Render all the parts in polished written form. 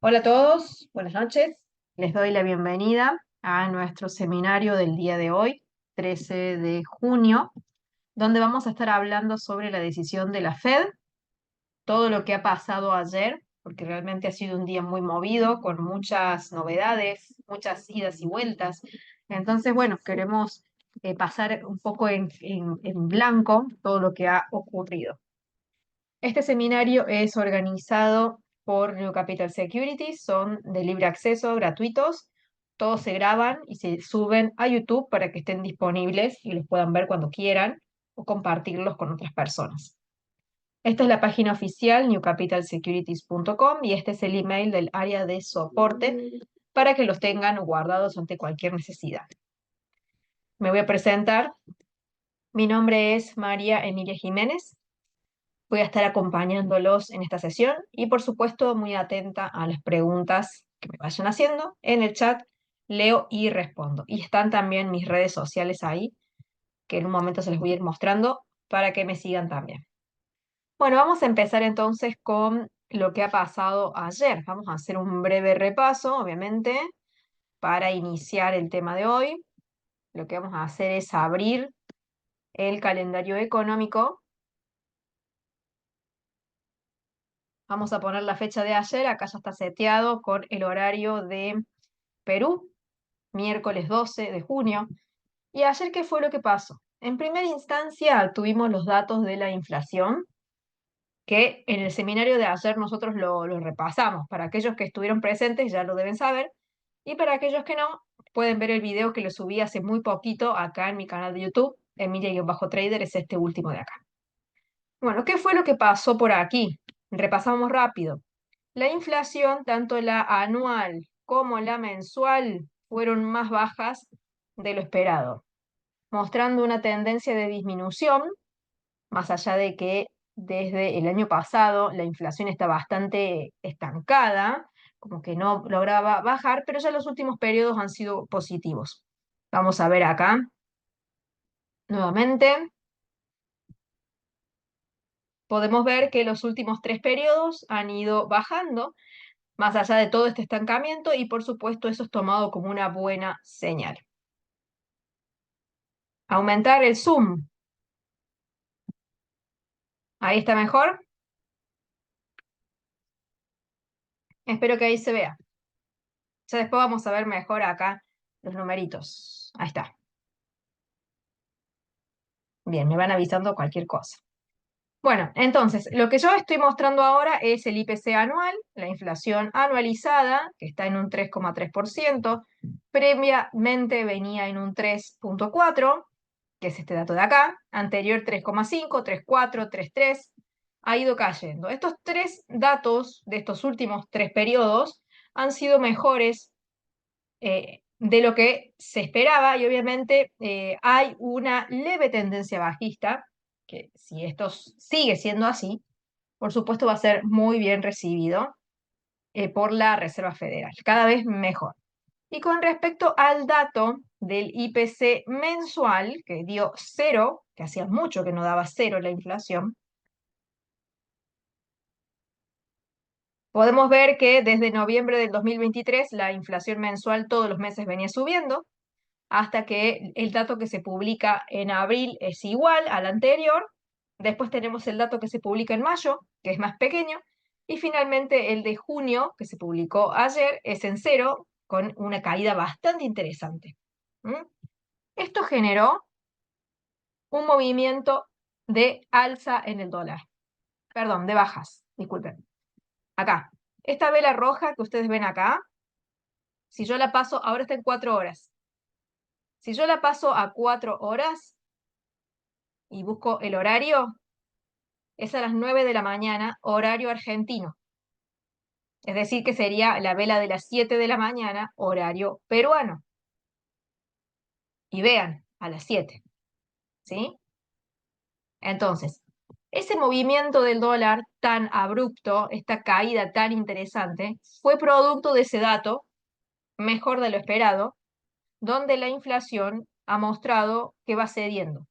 Hola a todos, buenas noches. Les doy la bienvenida a nuestro seminario del día de hoy, 13 de junio, donde vamos a estar hablando sobre la decisión de la Fed, todo lo que ha pasado ayer, porque realmente ha sido un día muy movido, con muchas novedades, muchas idas y vueltas. Entonces, bueno, queremos pasar un poco en blanco todo lo que ha ocurrido. Este seminario es organizado por New Capital Securities, son de libre acceso, gratuitos. Todos se graban y se suben a YouTube para que estén disponibles y los puedan ver cuando quieran o compartirlos con otras personas. Esta es la página oficial newcapitalsecurities.com y este es el email del área de soporte para que los tengan guardados ante cualquier necesidad. Me voy a presentar. Mi nombre es María Emilia Jiménez. Voy a estar acompañándolos en esta sesión y por supuesto muy atenta a las preguntas que me vayan haciendo. En el chat leo y respondo. Y están también mis redes sociales ahí, que en un momento se les voy a ir mostrando para que me sigan también. Bueno, vamos a empezar entonces con lo que ha pasado ayer. Vamos a hacer un breve repaso, obviamente, para iniciar el tema de hoy. Lo que vamos a hacer es abrir el calendario económico. Vamos a poner la fecha de ayer, acá ya está seteado con el horario de Perú, miércoles 12 de junio. ¿Y ayer qué fue lo que pasó? En primera instancia tuvimos los datos de la inflación, que en el seminario de ayer nosotros lo repasamos. Para aquellos que estuvieron presentes ya lo deben saber, y para aquellos que no, pueden ver el video que lo subí hace muy poquito acá en mi canal de YouTube, Emilia-Trader, es este último de acá. Bueno, ¿qué fue lo que pasó por aquí? Repasamos rápido. La inflación, tanto la anual como la mensual, fueron más bajas de lo esperado, mostrando una tendencia de disminución, más allá de que desde el año pasado la inflación está bastante estancada, como que no lograba bajar, pero ya los últimos periodos han sido positivos. Vamos a ver acá nuevamente. Podemos ver que los últimos 3 periodos han ido bajando más allá de todo este estancamiento, y por supuesto eso es tomado como una buena señal. Aumentar el zoom. Ahí está mejor. Espero que ahí se vea. Ya después vamos a ver mejor acá los numeritos. Ahí está. Bien, me van avisando cualquier cosa. Bueno, entonces, lo que yo estoy mostrando ahora es el IPC anual, la inflación anualizada, que está en un 3,3%. Previamente venía en un 3,4%, que es este dato de acá. Anterior 3,5, 3,4, 3,3. Ha ido cayendo. Estos 3 datos de estos últimos 3 periodos han sido mejores de lo que se esperaba, y obviamente hay una leve tendencia bajista, que si esto sigue siendo así, por supuesto va a ser muy bien recibido por la Reserva Federal, cada vez mejor. Y con respecto al dato del IPC mensual, que dio 0, que hacía mucho que no daba 0 la inflación, podemos ver que desde noviembre del 2023 la inflación mensual todos los meses venía subiendo, hasta que el dato que se publica en abril es igual al anterior. Después tenemos el dato que se publica en mayo, que es más pequeño, y finalmente el de junio, que se publicó ayer, es en 0, con una caída bastante interesante. ¿Mm? Esto generó un movimiento de alza en el dólar. Perdón, de bajas, disculpen. Acá, esta vela roja que ustedes ven acá, si yo la paso, ahora está en 4 horas. Si yo la paso a 4 horas y busco el horario, es a las 9 de la mañana, horario argentino. Es decir, que sería la vela de las 7 de la mañana, horario peruano. Y vean, a las 7, ¿sí? Entonces, ese movimiento del dólar tan abrupto, esta caída tan interesante, fue producto de ese dato, mejor de lo esperado, donde la inflación ha mostrado que va cediendo.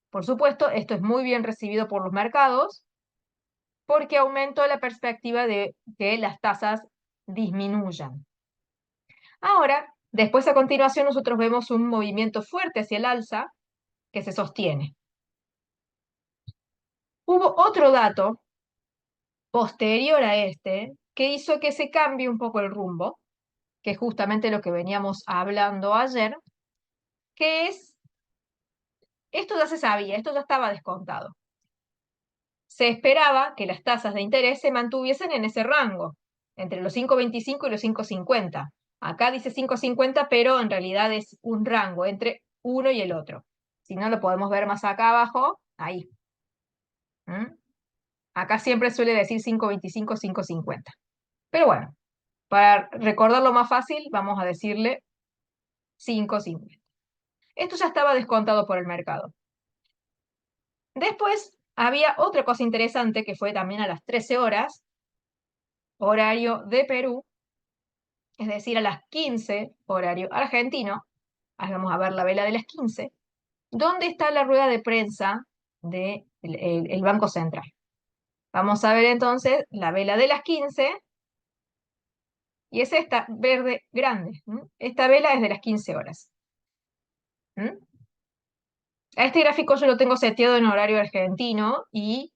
Por supuesto, esto es muy bien recibido por los mercados, porque aumentó la perspectiva de que las tasas disminuyan. Ahora, después a continuación nosotros vemos un movimiento fuerte hacia el alza que se sostiene. Hubo otro dato posterior a este que hizo que se cambie un poco el rumbo, que es justamente lo que veníamos hablando ayer, que es, esto ya se sabía, esto ya estaba descontado. Se esperaba que las tasas de interés se mantuviesen en ese rango, entre los 5,25 y los 5,50. Acá dice 5,50, pero en realidad es un rango entre uno y el otro. Si no, lo podemos ver más acá abajo, ahí. ¿Mm? Acá siempre suele decir 5,25, 5,50. Pero bueno, para recordarlo más fácil, vamos a decirle 5,50. Esto ya estaba descontado por el mercado. Después había otra cosa interesante que fue también a las 13 horas, horario de Perú, es decir, a las 15, horario argentino. Ahí vamos a ver la vela de las 15. ¿Dónde está la rueda de prensa del el Banco Central? Vamos a ver entonces la vela de las 15, y es esta, verde grande. Esta vela es de las 15 horas. ¿Mm? A este gráfico yo lo tengo seteado en horario argentino y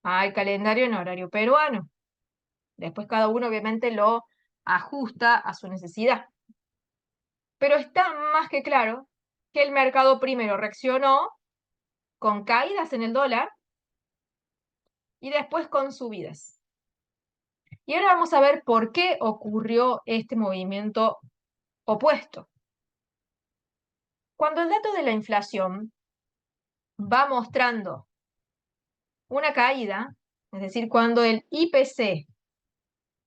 al calendario en horario peruano. Después cada uno obviamente lo ajusta a su necesidad. Pero está más que claro que el mercado primero reaccionó con caídas en el dólar y después con subidas. Y ahora vamos a ver por qué ocurrió este movimiento opuesto. Cuando el dato de la inflación va mostrando una caída, es decir, cuando el IPC,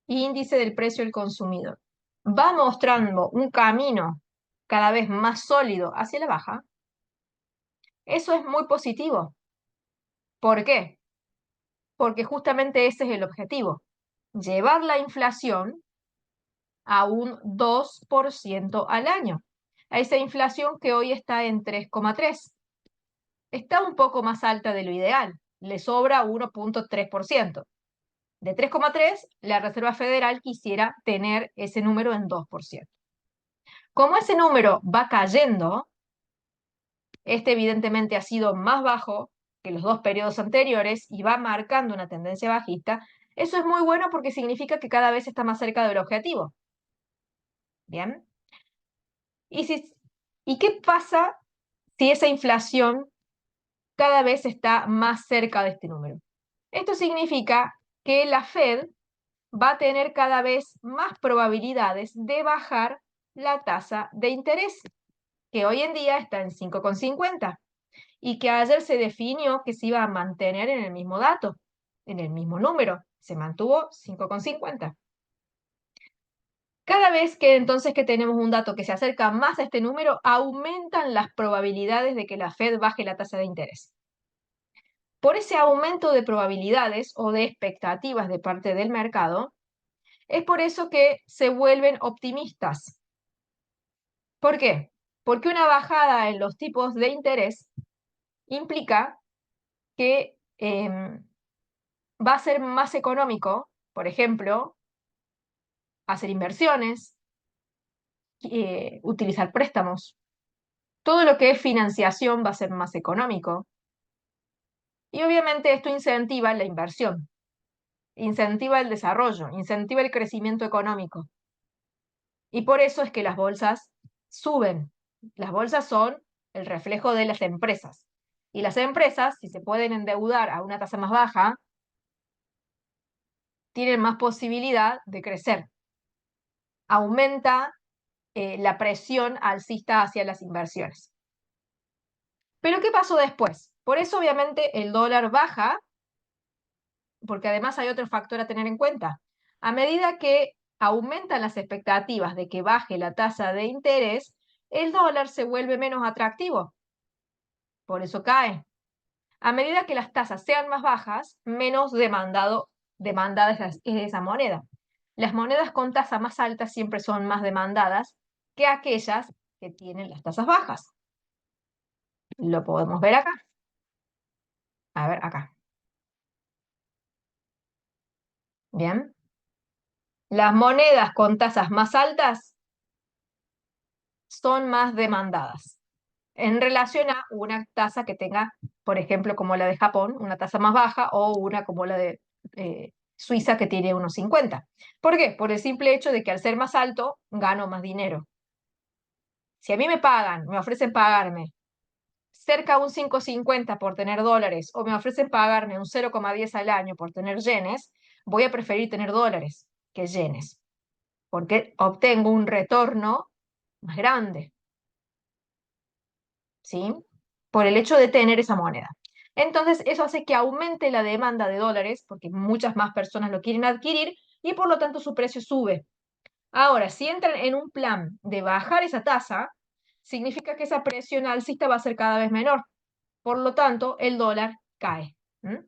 índice del precio del consumidor, va mostrando un camino cada vez más sólido hacia la baja, eso es muy positivo. ¿Por qué? Porque justamente ese es el objetivo, llevar la inflación a un 2% al año, a esa inflación que hoy está en 3,3. Está un poco más alta de lo ideal, le sobra 1,3%. De 3,3, la Reserva Federal quisiera tener ese número en 2%. Como ese número va cayendo, este evidentemente ha sido más bajo que los dos periodos anteriores y va marcando una tendencia bajista. Eso es muy bueno porque significa que cada vez está más cerca del objetivo. ¿Bien? ¿Y qué pasa si esa inflación cada vez está más cerca de este número? Esto significa que la Fed va a tener cada vez más probabilidades de bajar la tasa de interés, que hoy en día está en 5,50 y que ayer se definió que se iba a mantener en el mismo dato, en el mismo número. Se mantuvo 5,50. Cada vez que entonces que tenemos un dato que se acerca más a este número, aumentan las probabilidades de que la Fed baje la tasa de interés. Por ese aumento de probabilidades o de expectativas de parte del mercado, es por eso que se vuelven optimistas. ¿Por qué? Porque una bajada en los tipos de interés implica que va a ser más económico, por ejemplo, hacer inversiones, utilizar préstamos. Todo lo que es financiación va a ser más económico. Y obviamente esto incentiva la inversión, incentiva el desarrollo, incentiva el crecimiento económico. Y por eso es que las bolsas suben. Las bolsas son el reflejo de las empresas. Y las empresas, si se pueden endeudar a una tasa más baja, tienen más posibilidad de crecer. Aumenta la presión alcista hacia las inversiones. Pero ¿qué pasó después? Por eso obviamente el dólar baja, porque además hay otro factor a tener en cuenta. A medida que aumentan las expectativas de que baje la tasa de interés, el dólar se vuelve menos atractivo. Por eso cae. A medida que las tasas sean más bajas, menos demandada es esa moneda. Las monedas con tasa más alta siempre son más demandadas que aquellas que tienen las tasas bajas. Lo podemos ver acá. A ver, acá. Bien. Las monedas con tasas más altas son más demandadas en relación a una tasa que tenga, por ejemplo, como la de Japón, una tasa más baja o una como la de Suiza que tiene unos 50. ¿Por qué? Por el simple hecho de que al ser más alto, gano más dinero. Si a mí me ofrecen pagarme cerca de un 5,50 por tener dólares o me ofrecen pagarme un 0,10 al año por tener yenes, voy a preferir tener dólares que yenes, porque obtengo un retorno más grande, ¿sí? Por el hecho de tener esa moneda. Entonces, eso hace que aumente la demanda de dólares, porque muchas más personas lo quieren adquirir y por lo tanto su precio sube. Ahora, si entran en un plan de bajar esa tasa, significa que esa presión alcista va a ser cada vez menor. Por lo tanto, el dólar cae. ¿Mm?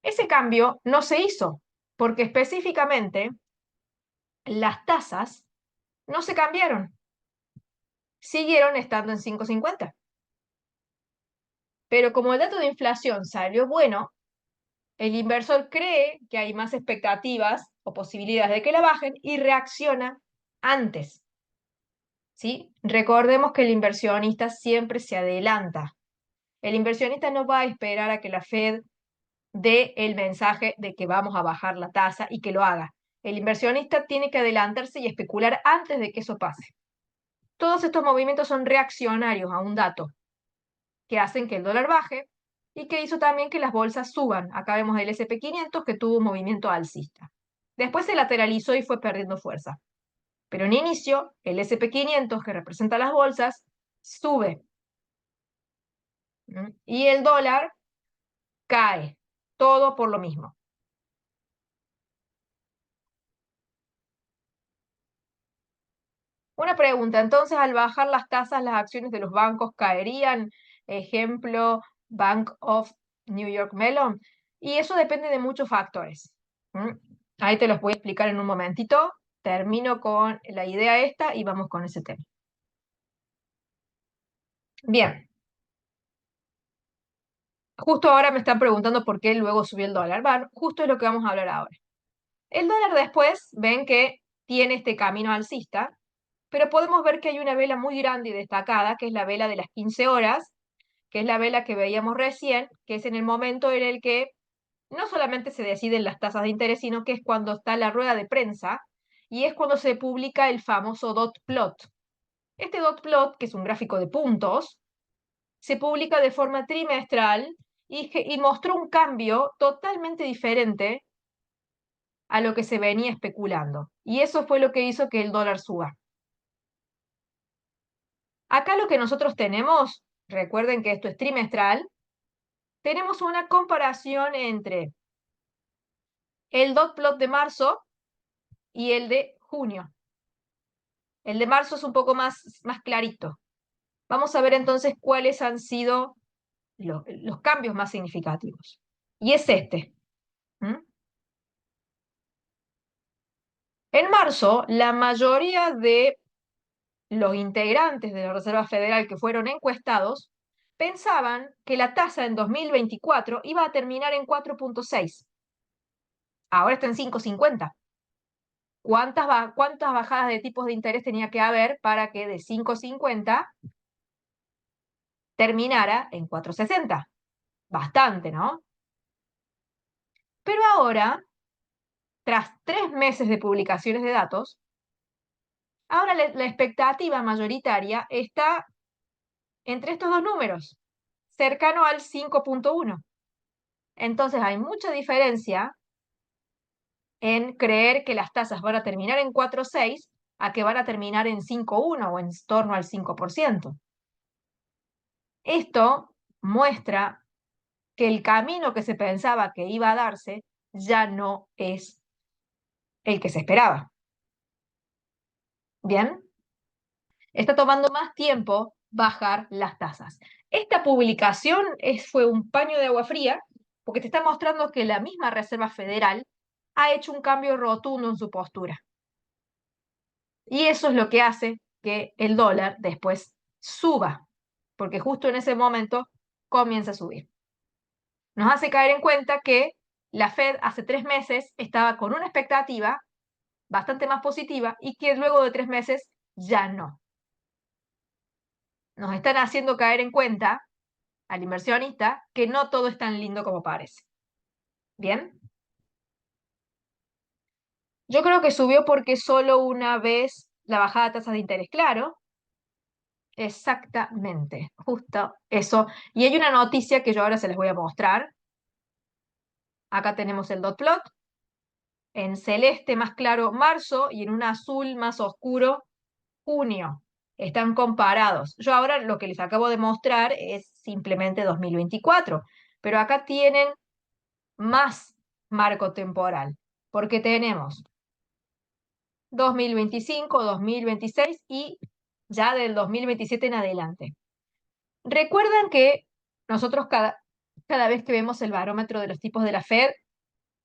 Ese cambio no se hizo, porque específicamente las tasas no se cambiaron, siguieron estando en 5,50. Pero como el dato de inflación salió bueno, el inversor cree que hay más expectativas o posibilidades de que la bajen y reacciona antes. ¿Sí? Recordemos que el inversionista siempre se adelanta. El inversionista no va a esperar a que la Fed dé el mensaje de que vamos a bajar la tasa y que lo haga. El inversionista tiene que adelantarse y especular antes de que eso pase. Todos estos movimientos son reaccionarios a un dato que hacen que el dólar baje y que hizo también que las bolsas suban. Acá vemos el SP500 que tuvo un movimiento alcista. Después se lateralizó y fue perdiendo fuerza. Pero en inicio, el SP500, que representa las bolsas, sube. Y el dólar cae. Todo por lo mismo. Una pregunta, entonces al bajar las tasas, las acciones de los bancos caerían, ejemplo, Bank of New York Mellon, y eso depende de muchos factores. ¿Mm? Ahí te los voy a explicar en un momentito. Termino con la idea esta y vamos con ese tema. Bien, justo ahora me están preguntando por qué luego subió el dólar. Bueno, justo es lo que vamos a hablar ahora. El dólar después, ven que tiene este camino alcista, pero podemos ver que hay una vela muy grande y destacada, que es la vela de las 15 horas, que es la vela que veíamos recién, que es en el momento en el que no solamente se deciden las tasas de interés, sino que es cuando está la rueda de prensa y es cuando se publica el famoso dot plot. Este dot plot, que es un gráfico de puntos, se publica de forma trimestral y mostró un cambio totalmente diferente a lo que se venía especulando. Y eso fue lo que hizo que el dólar suba. Acá lo que nosotros tenemos, recuerden que esto es trimestral, tenemos una comparación entre el dot plot de marzo y el de junio. El de marzo es un poco más clarito. Vamos a ver entonces cuáles han sido los cambios más significativos. Y es este. ¿Mm? En marzo, la mayoría de los integrantes de la Reserva Federal que fueron encuestados pensaban que la tasa en 2024 iba a terminar en 4,6. Ahora está en 5,50. ¿Cuántas bajadas de tipos de interés tenía que haber para que de 5,50 terminara en 4,60? Bastante, ¿no? Pero ahora, tras 3 meses de publicaciones de datos, ahora la expectativa mayoritaria está entre estos dos números, cercano al 5,1. Entonces hay mucha diferencia en creer que las tasas van a terminar en 4,6 a que van a terminar en 5,1 o en torno al 5%. Esto muestra que el camino que se pensaba que iba a darse ya no es el que se esperaba. ¿Bien? Está tomando más tiempo bajar las tasas. Esta publicación fue un paño de agua fría porque te está mostrando que la misma Reserva Federal ha hecho un cambio rotundo en su postura. Y eso es lo que hace que el dólar después suba, porque justo en ese momento comienza a subir. Nos hace caer en cuenta que la Fed hace 3 meses estaba con una expectativa bastante más positiva y que luego de 3 meses ya no. Nos están haciendo caer en cuenta al inversionista que no todo es tan lindo como parece. ¿Bien? Yo creo que subió porque solo una vez la bajada de tasas de interés, claro. Exactamente, justo eso. Y hay una noticia que yo ahora se les voy a mostrar. Acá tenemos el dot plot, en celeste más claro marzo y en un azul más oscuro junio. Están comparados. Yo ahora lo que les acabo de mostrar es simplemente 2024, pero acá tienen más marco temporal, porque tenemos 2025, 2026 y ya del 2027 en adelante. Recuerdan que nosotros cada vez que vemos el barómetro de los tipos de la Fed,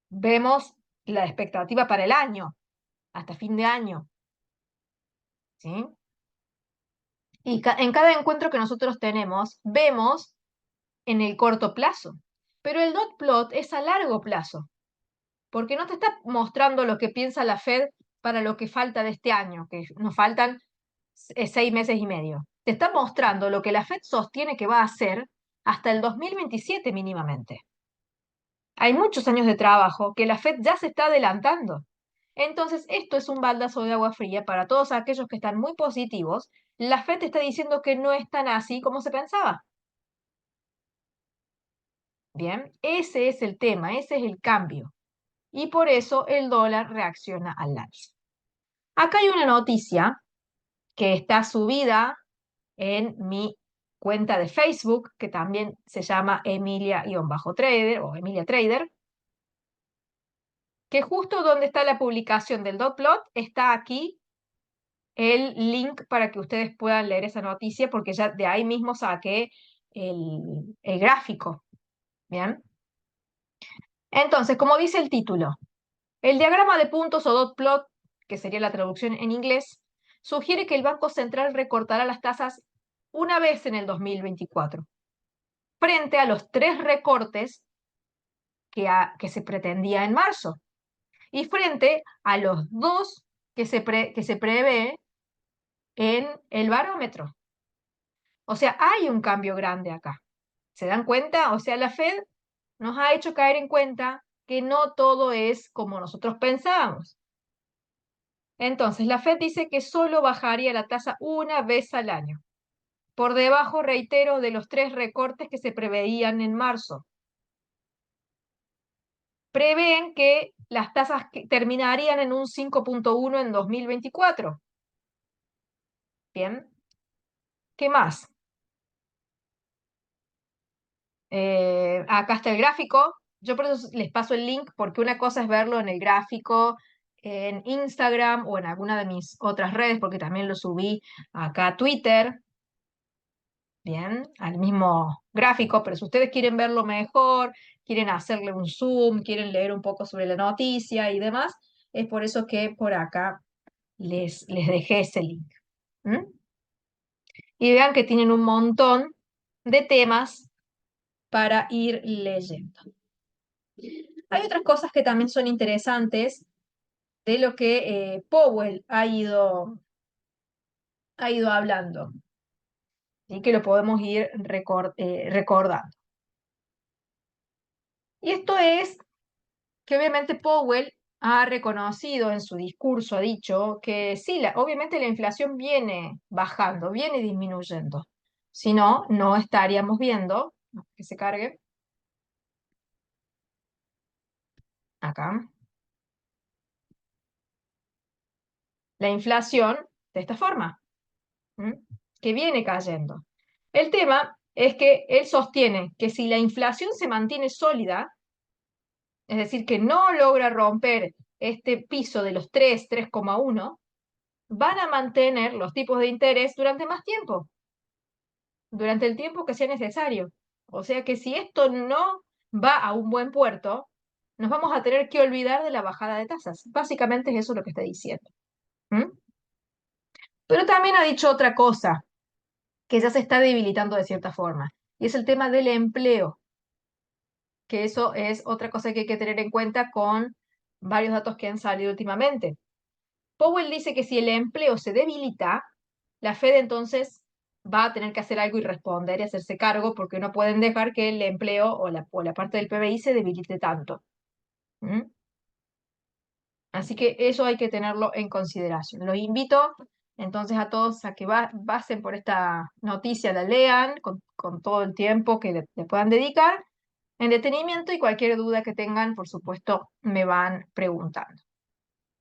vemos la expectativa para el año, hasta fin de año, ¿sí? Y en cada encuentro que nosotros tenemos, vemos en el corto plazo. Pero el dot plot es a largo plazo, porque no te está mostrando lo que piensa la Fed para lo que falta de este año, que nos faltan 6 meses y medio. Te está mostrando lo que la Fed sostiene que va a hacer hasta el 2027 mínimamente. Hay muchos años de trabajo que la Fed ya se está adelantando. Entonces, esto es un baldazo de agua fría para todos aquellos que están muy positivos. La Fed está diciendo que no es tan así como se pensaba. Bien, ese es el tema, ese es el cambio. Y por eso el dólar reacciona al alza. Acá hay una noticia que está subida en mi cuenta de Facebook, que también se llama Emilia-Trader o Emilia Trader, que justo donde está la publicación del dot plot está aquí el link para que ustedes puedan leer esa noticia, porque ya de ahí mismo saqué el gráfico. Bien. Entonces, como dice el título, el diagrama de puntos o dot plot, que sería la traducción en inglés, sugiere que el Banco Central recortará las tasas una vez en el 2024, frente a los 3 recortes que se pretendía en marzo, y frente a los 2 que se prevé en el barómetro. O sea, hay un cambio grande acá. ¿Se dan cuenta? O sea, la Fed nos ha hecho caer en cuenta que no todo es como nosotros pensábamos. Entonces, la Fed dice que solo bajaría la tasa una vez al año, por debajo, reitero, de los 3 recortes que se preveían en marzo. Prevén que las tasas terminarían en un 5.1 en 2024. Bien. ¿Qué más? Acá está el gráfico. Yo por eso les paso el link, porque una cosa es verlo en el gráfico, en Instagram o en alguna de mis otras redes, porque también lo subí acá a Twitter, bien, al mismo gráfico, pero si ustedes quieren verlo mejor, quieren hacerle un zoom, quieren leer un poco sobre la noticia y demás, es por eso que por acá les dejé ese link. ¿Mm? Y vean que tienen un montón de temas para ir leyendo. Hay otras cosas que también son interesantes de lo que Powell ha ido hablando y que lo podemos ir recordando. Y esto es que obviamente Powell ha reconocido en su discurso, ha dicho que sí, obviamente la inflación viene bajando, viene disminuyendo. Si no, no estaríamos viendo, que se cargue, acá, la inflación de esta forma, que viene cayendo. El tema es que él sostiene que si la inflación se mantiene sólida, es decir, que no logra romper este piso de los 3,1, van a mantener los tipos de interés durante más tiempo, durante el tiempo que sea necesario. O sea que si esto no va a un buen puerto, nos vamos a tener que olvidar de la bajada de tasas. Básicamente es eso lo que está diciendo. ¿Mm? Pero también ha dicho otra cosa, que ya se está debilitando de cierta forma, y es el tema del empleo, que eso es otra cosa que hay que tener en cuenta con varios datos que han salido últimamente. Powell dice que si el empleo se debilita, la Fed entonces va a tener que hacer algo y responder y hacerse cargo porque no pueden dejar que el empleo o la parte del PBI se debilite tanto. ¿Mm? Así que eso hay que tenerlo en consideración. Los invito entonces a todos a que pasen por esta noticia, la lean con todo el tiempo que le puedan dedicar en detenimiento y cualquier duda que tengan, por supuesto, me van preguntando.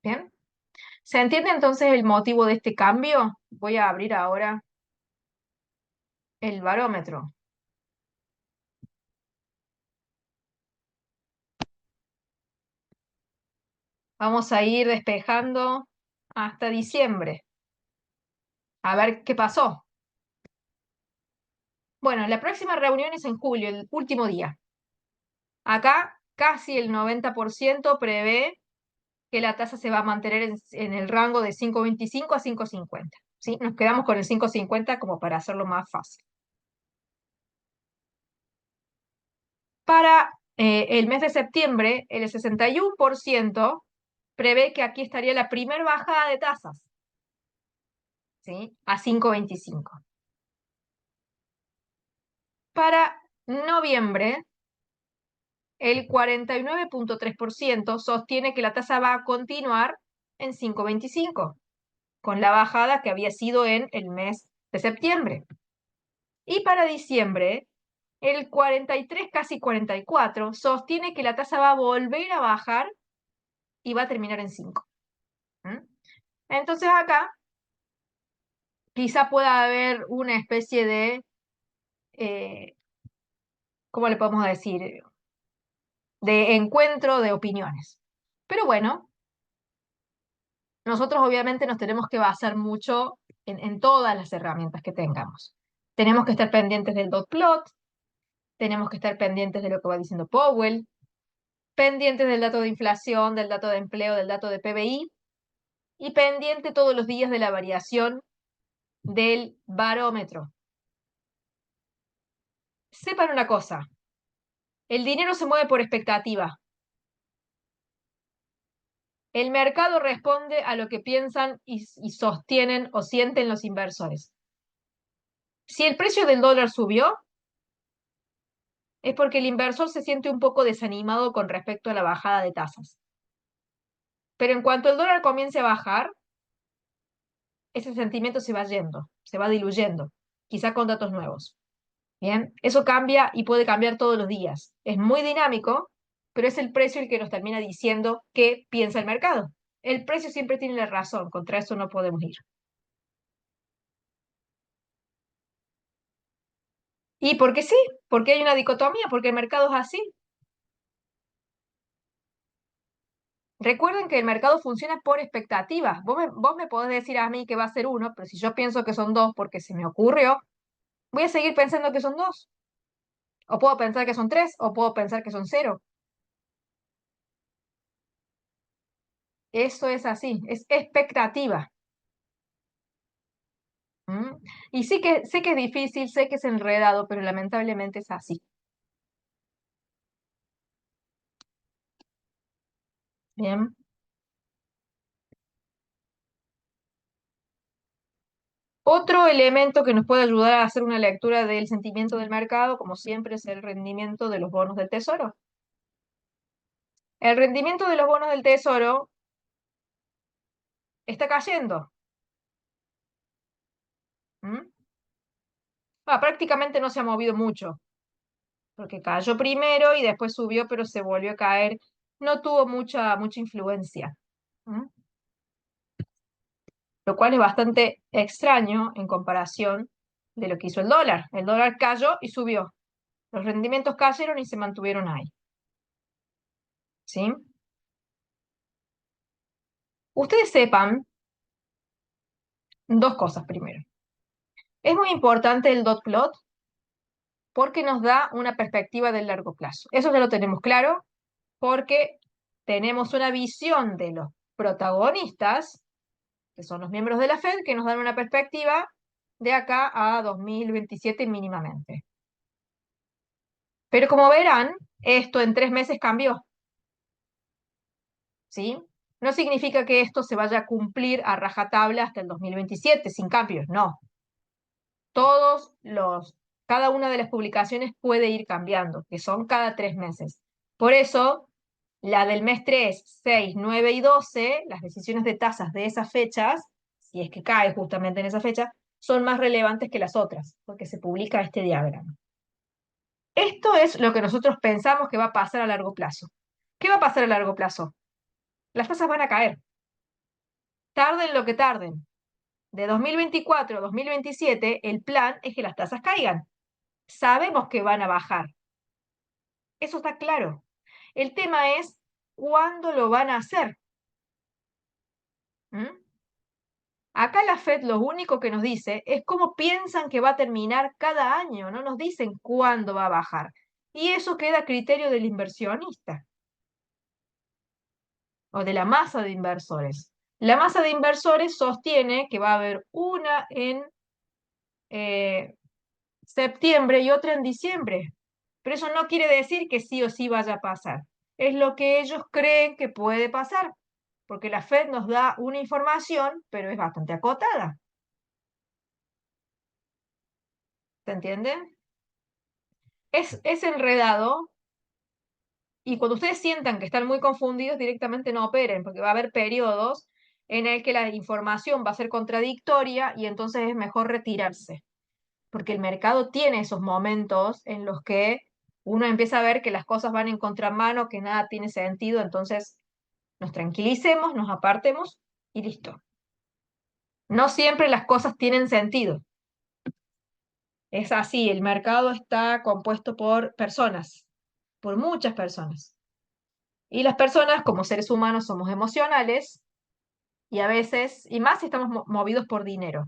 ¿Bien? ¿Se entiende entonces el motivo de este cambio? Voy a abrir ahora el barómetro. Vamos a ir despejando hasta diciembre. A ver qué pasó. Bueno, la próxima reunión es en julio, el último día. Acá casi el 90% prevé que la tasa se va a mantener en el rango de 5,25 a 5,50. ¿Sí? Nos quedamos con el 5,50 como para hacerlo más fácil. Para el mes de septiembre, el 61% prevé que aquí estaría la primera bajada de tasas, ¿sí? A 5,25. Para noviembre, el 49,3% sostiene que la tasa va a continuar en 5,25, con la bajada que había sido en el mes de septiembre. Y para diciembre, el 43, casi 44, sostiene que la tasa va a volver a bajar y va a terminar en 5. ¿Mm? Entonces acá quizá pueda haber una especie de, ¿cómo le podemos decir? De encuentro de opiniones. Pero bueno, nosotros obviamente nos tenemos que basar mucho en todas las herramientas que tengamos. Tenemos que estar pendientes del dot plot, tenemos que estar pendientes de lo que va diciendo Powell, pendientes del dato de inflación, del dato de empleo, del dato de PBI, y pendiente todos los días de la variación del barómetro. Sepan una cosa, el dinero se mueve por expectativa. El mercado responde a lo que piensan y sostienen o sienten los inversores. Si el precio del dólar subió, es porque el inversor se siente un poco desanimado con respecto a la bajada de tasas. Pero en cuanto el dólar comience a bajar, ese sentimiento se va yendo, se va diluyendo, quizá con datos nuevos. Bien, eso cambia y puede cambiar todos los días. Es muy dinámico, pero es el precio el que nos termina diciendo qué piensa el mercado. El precio siempre tiene la razón, contra eso no podemos ir. ¿Y por qué sí? Porque hay una dicotomía, porque el mercado es así. Recuerden que el mercado funciona por expectativas. Vos me podés decir a mí que va a ser uno, pero si yo pienso que son dos porque se me ocurrió, voy a seguir pensando que son dos. O puedo pensar que son tres, o puedo pensar que son cero. Eso es así, es expectativa. ¿Mm? Y sí que sé que es difícil, sé que es enredado, pero lamentablemente es así. Bien. Otro elemento que nos puede ayudar a hacer una lectura del sentimiento del mercado, como siempre, es el rendimiento de los bonos del tesoro. El rendimiento de los bonos del tesoro está cayendo. ¿Mm? Prácticamente no se ha movido mucho, porque cayó primero y después subió, pero se volvió a caer. No tuvo mucha influencia. ¿Mm? Lo cual es bastante extraño en comparación de lo que hizo el dólar. El dólar cayó y subió. Los rendimientos cayeron y se mantuvieron ahí. ¿Sí? Ustedes sepan dos cosas primero. Es muy importante el dot plot porque nos da una perspectiva del largo plazo. Eso ya lo tenemos claro porque tenemos una visión de los protagonistas, que son los miembros de la Fed, que nos dan una perspectiva de acá a 2027 mínimamente. Pero como verán, esto en 3 meses cambió. ¿Sí? No significa que esto se vaya a cumplir a rajatabla hasta el 2027 sin cambios, no. Todos los, cada una de las publicaciones puede ir cambiando, que son cada 3 meses. Por eso, la del mes 3, 6, 9 y 12, las decisiones de tasas de esas fechas, si es que cae justamente en esa fecha, son más relevantes que las otras, porque se publica este diagrama. Esto es lo que nosotros pensamos que va a pasar a largo plazo. ¿Qué va a pasar a largo plazo? Las tasas van a caer, tarden lo que tarden. De 2024 a 2027, el plan es que las tasas caigan. Sabemos que van a bajar. Eso está claro. El tema es cuándo lo van a hacer. ¿Mm? Acá la Fed lo único que nos dice es cómo piensan que va a terminar cada año. No nos dicen cuándo va a bajar. Y eso queda a criterio del inversionista o de la masa de inversores. La masa de inversores sostiene que va a haber una en eh, septiembre y otra en diciembre. Pero eso no quiere decir que sí o sí vaya a pasar. Es lo que ellos creen que puede pasar, porque la Fed nos da una información, pero es bastante acotada. ¿Se entiende? Es enredado y cuando ustedes sientan que están muy confundidos, directamente no operen, porque va a haber periodos en el que la información va a ser contradictoria y entonces es mejor retirarse, porque el mercado tiene esos momentos en los que uno empieza a ver que las cosas van en contramano, que nada tiene sentido, entonces nos tranquilicemos, nos apartemos y listo. No siempre las cosas tienen sentido. Es así, el mercado está compuesto por personas, por muchas personas. Y las personas, como seres humanos, somos emocionales y a veces, y más si estamos movidos por dinero.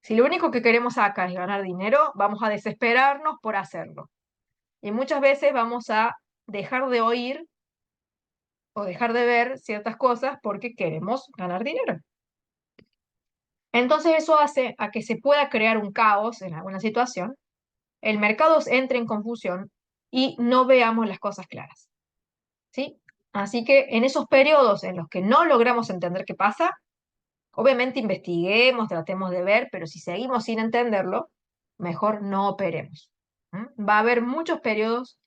Si lo único que queremos acá es ganar dinero, vamos a desesperarnos por hacerlo. Y muchas veces vamos a dejar de oír o dejar de ver ciertas cosas porque queremos ganar dinero. Entonces eso hace a que se pueda crear un caos en alguna situación, el mercado entre en confusión y no veamos las cosas claras. ¿Sí? Así que en esos periodos en los que no logramos entender qué pasa, obviamente investiguemos, tratemos de ver, pero si seguimos sin entenderlo, mejor no operemos. Va a haber muchos periodos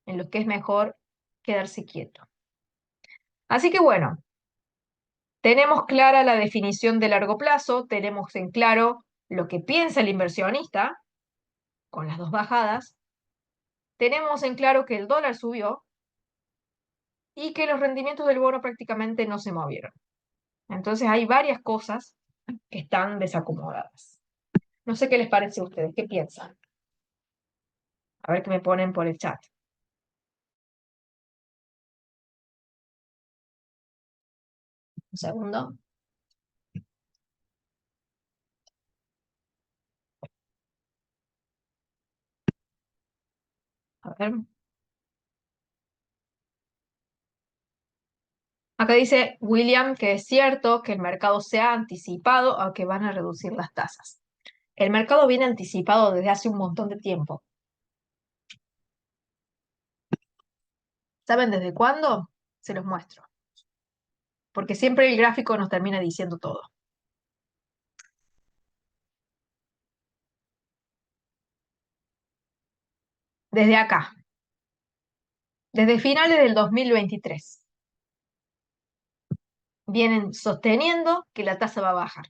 en los que es mejor quedarse quieto. Así que bueno, tenemos clara la definición de largo plazo, tenemos en claro lo que piensa el inversionista con las dos bajadas, tenemos en claro que el dólar subió y que los rendimientos del bono prácticamente no se movieron. Entonces hay varias cosas que están desacomodadas. No sé qué les parece a ustedes, qué piensan. A ver qué me ponen por el chat. Un segundo. A ver. Acá dice William que es cierto que el mercado se ha anticipado a que van a reducir las tasas. El mercado viene anticipado desde hace un montón de tiempo. ¿Saben desde cuándo? Se los muestro. Porque siempre el gráfico nos termina diciendo todo. Desde acá, desde finales del 2023, vienen sosteniendo que la tasa va a bajar.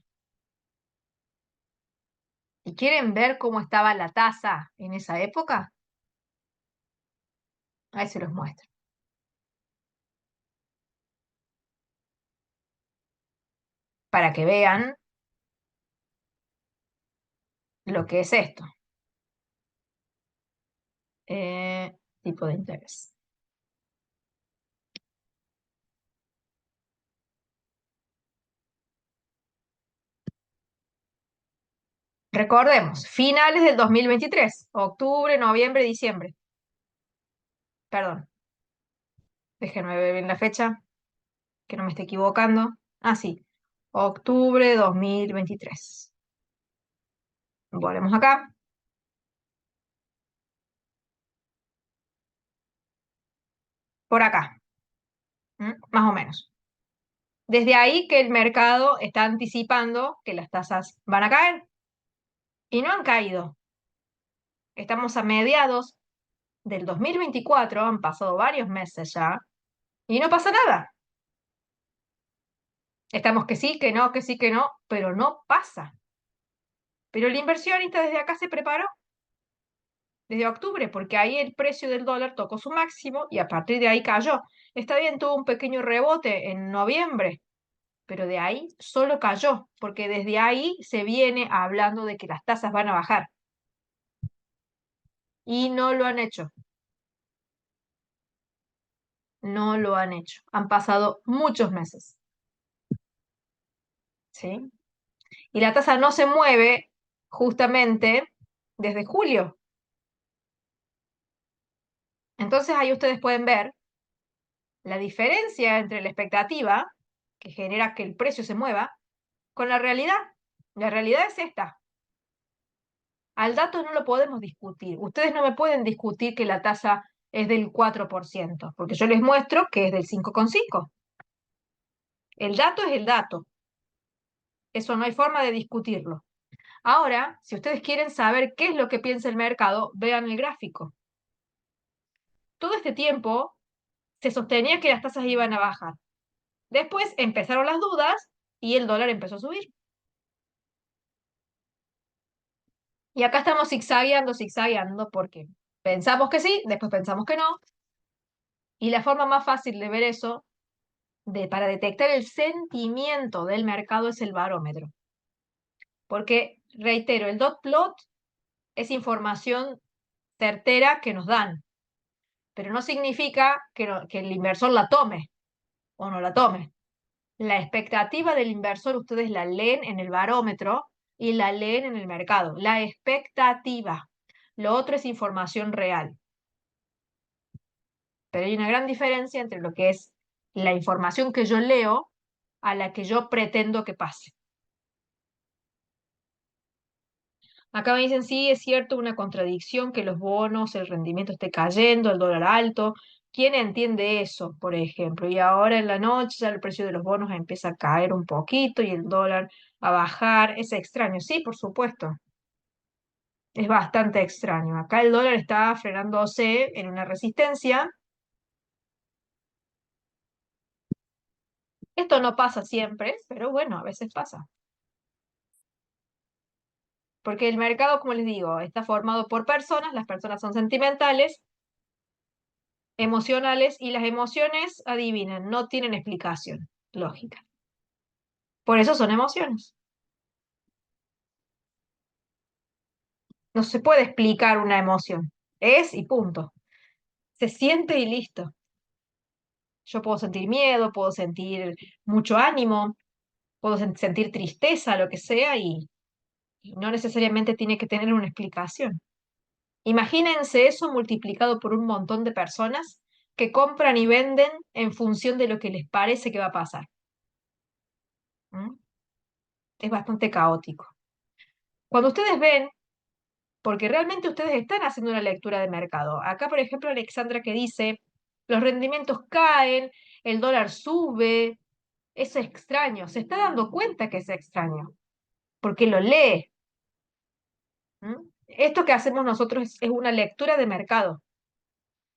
¿Y quieren ver cómo estaba la tasa en esa época? Ahí se los muestro. Para que vean lo que es esto. Tipo de interés. Recordemos, finales del 2023, octubre, noviembre, diciembre. Perdón, déjenme ver bien la fecha, que no me esté equivocando. Ah, sí, octubre 2023. Volvemos acá. Por acá. más o menos. Desde ahí que el mercado está anticipando que las tasas van a caer y no han caído. Estamos a mediados del 2024, han pasado varios meses ya, y no pasa nada. Estamos que sí, que no, que sí, que no, pero no pasa. Pero el inversionista desde acá se preparó, desde octubre, porque ahí el precio del dólar tocó su máximo y a partir de ahí cayó. Está bien, tuvo un pequeño rebote en noviembre, pero de ahí solo cayó, porque desde ahí se viene hablando de que las tasas van a bajar y no lo han hecho. No lo han hecho. Han pasado muchos meses, ¿sí? Y la tasa no se mueve justamente desde julio. Entonces ahí ustedes pueden ver la diferencia entre la expectativa, que genera que el precio se mueva, con la realidad. La realidad es esta. Al dato no lo podemos discutir. Ustedes no me pueden discutir que la tasa es del 4%, porque yo les muestro que es del 5,5. El dato es el dato. Eso no hay forma de discutirlo. Ahora, si ustedes quieren saber qué es lo que piensa el mercado, vean el gráfico. Todo este tiempo se sostenía que las tasas iban a bajar. Después empezaron las dudas y el dólar empezó a subir. Y acá estamos zigzagueando, zigzagueando, porque pensamos que sí, después pensamos que no. Y la forma más fácil de ver eso, para detectar el sentimiento del mercado, es el barómetro. Porque, reitero, el dot plot es información certera que nos dan, pero no significa que el inversor la tome o no la tome. La expectativa del inversor ustedes la leen en el barómetro y la leen en el mercado. La expectativa. Lo otro es información real. Pero hay una gran diferencia entre lo que es la información que yo leo a la que yo pretendo que pase. Acá me dicen, sí, es cierto, una contradicción que los bonos, el rendimiento esté cayendo, el dólar alto. ¿Quién entiende eso, por ejemplo? Y ahora en la noche ya el precio de los bonos empieza a caer un poquito y el dólar a bajar. Es extraño, sí, por supuesto. Es bastante extraño. Acá el dólar está frenándose en una resistencia. Esto no pasa siempre, pero bueno, a veces pasa. Porque el mercado, como les digo, está formado por personas, las personas son sentimentales, emocionales, y las emociones, adivinen, no tienen explicación lógica. Por eso son emociones. No se puede explicar una emoción. Es y punto. Se siente y listo. Yo puedo sentir miedo, puedo sentir mucho ánimo, puedo sentir tristeza, lo que sea, y no necesariamente tiene que tener una explicación. Imagínense eso multiplicado por un montón de personas que compran y venden en función de lo que les parece que va a pasar. ¿Mm? Es bastante caótico. Cuando ustedes ven, porque realmente ustedes están haciendo una lectura de mercado. Acá, por ejemplo, Alexandra que dice, los rendimientos caen, el dólar sube, es extraño. Se está dando cuenta que es extraño, porque lo lee. ¿Mm? Esto que hacemos nosotros es una lectura de mercado,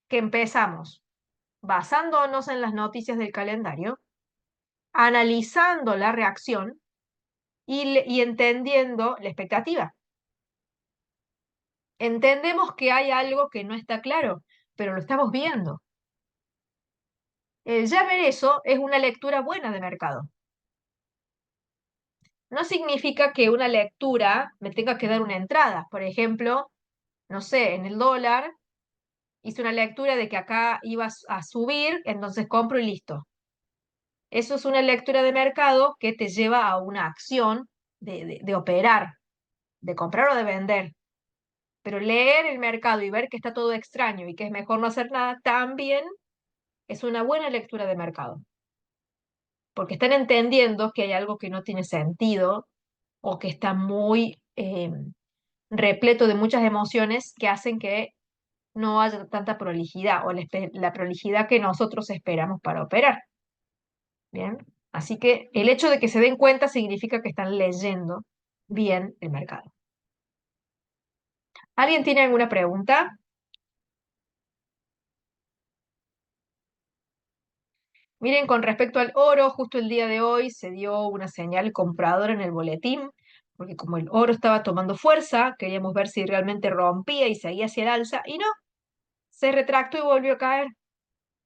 que empezamos basándonos en las noticias del calendario, analizando la reacción y entendiendo la expectativa. Entendemos que hay algo que no está claro, pero lo estamos viendo. Ya ver eso es una lectura buena de mercado. No significa que una lectura me tenga que dar una entrada. Por ejemplo, no sé, en el dólar hice una lectura de que acá iba a subir, entonces compro y listo. Eso es una lectura de mercado que te lleva a una acción de operar, de comprar o de vender. Pero leer el mercado y ver que está todo extraño y que es mejor no hacer nada, también es una buena lectura de mercado. Porque están entendiendo que hay algo que no tiene sentido o que está muy repleto de muchas emociones que hacen que no haya tanta prolijidad o la prolijidad que nosotros esperamos para operar. Bien, así que el hecho de que se den cuenta significa que están leyendo bien el mercado. ¿Alguien tiene alguna pregunta? Miren, con respecto al oro, justo el día de hoy se dio una señal compradora en el boletín, porque como el oro estaba tomando fuerza, queríamos ver si realmente rompía y seguía hacia el alza, y no, se retractó y volvió a caer.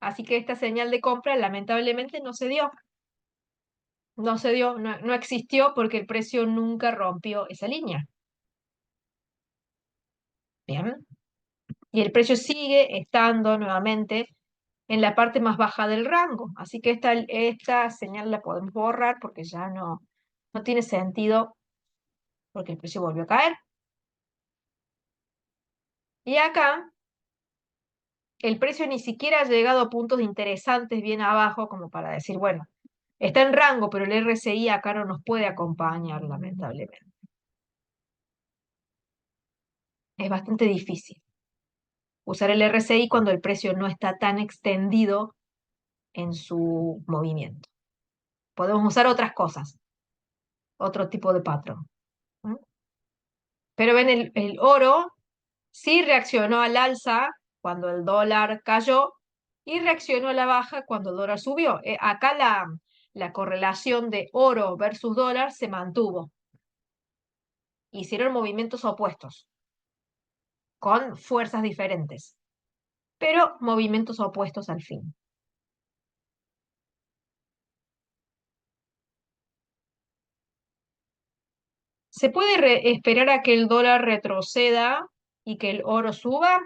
Así que esta señal de compra lamentablemente no se dio. No se dio, no existió porque el precio nunca rompió esa línea. Bien. Y el precio sigue estando nuevamente en la parte más baja del rango. Así que esta señal la podemos borrar porque ya no tiene sentido porque el precio volvió a caer. Y acá el precio ni siquiera ha llegado a puntos interesantes bien abajo como para decir, bueno, está en rango, pero el RSI acá no nos puede acompañar, lamentablemente. Es bastante difícil usar el RSI cuando el precio no está tan extendido en su movimiento. Podemos usar otras cosas, otro tipo de patrón. ¿Mm? Pero ven, el oro sí reaccionó al alza cuando el dólar cayó y reaccionó a la baja cuando el dólar subió. Acá la correlación de oro versus dólar se mantuvo. Hicieron movimientos opuestos, con fuerzas diferentes, pero movimientos opuestos al fin. ¿Se puede esperar a que el dólar retroceda y que el oro suba?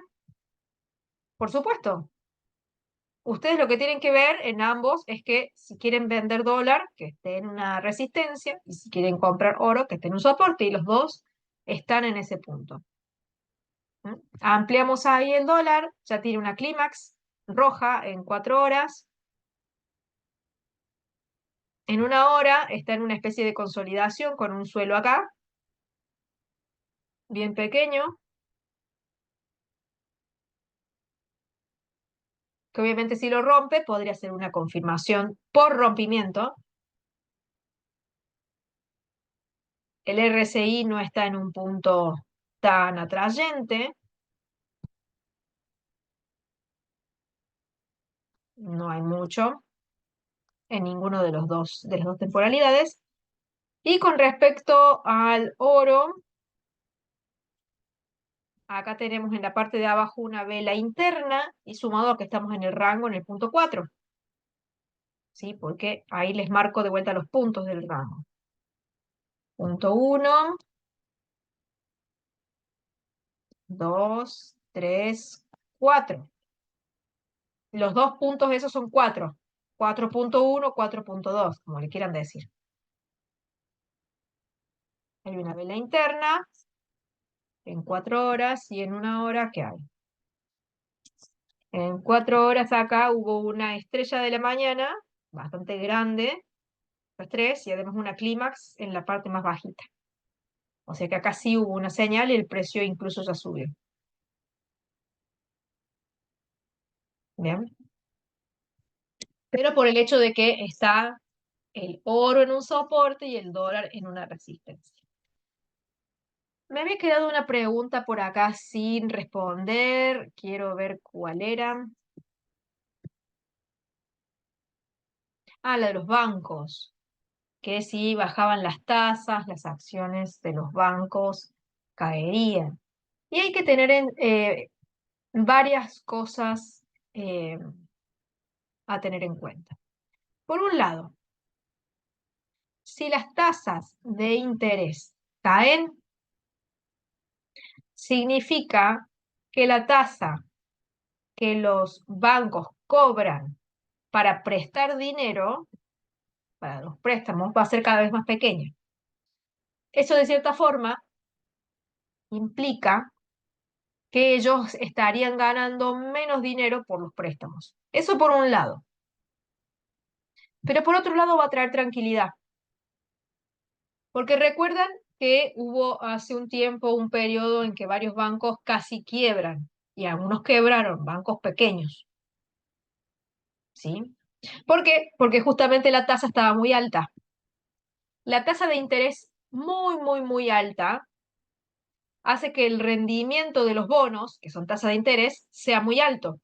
Por supuesto. Ustedes lo que tienen que ver en ambos es que si quieren vender dólar, que esté en una resistencia, y si quieren comprar oro, que esté en un soporte, y los dos están en ese punto. ¿Mm? Ampliamos ahí el dólar, ya tiene una clímax roja en 4 horas. En una hora está en una especie de consolidación con un suelo acá, bien pequeño, que obviamente si lo rompe podría ser una confirmación por rompimiento. El RSI no está en un punto tan atrayente, no hay mucho en ninguno de las dos temporalidades. Y con respecto al oro, acá tenemos en la parte de abajo una vela interna y sumado a que estamos en el rango en el punto 4, ¿sí? Porque ahí les marco de vuelta los puntos del rango. Punto 1, 2, 3, 4. Los dos puntos esos son 4. 4.1, 4.2, como le quieran decir. Hay una vela interna en 4 horas y en una hora, ¿qué hay? En 4 horas acá hubo una estrella de la mañana, bastante grande, las tres, y además una clímax en la parte más bajita. O sea que acá sí hubo una señal y el precio incluso ya subió. Bien. Pero por el hecho de que está el oro en un soporte y el dólar en una resistencia. Me había quedado una pregunta por acá sin responder. Quiero ver cuál era. Ah, la de los bancos. Que si bajaban las tasas, las acciones de los bancos caerían. Y hay que tener varias cosas eh, a tener en cuenta. Por un lado, si las tasas de interés caen, significa que la tasa que los bancos cobran para prestar dinero, para los préstamos, va a ser cada vez más pequeña. Eso de cierta forma implica que ellos estarían ganando menos dinero por los préstamos. Eso por un lado. Pero por otro lado va a traer tranquilidad. Porque recuerdan que hubo hace un tiempo un periodo en que varios bancos casi quiebran y algunos quebraron, bancos pequeños. ¿Sí? ¿Por qué? Porque justamente la tasa estaba muy alta. La tasa de interés muy alta hace que el rendimiento de los bonos, que son tasa de interés, sea muy alto.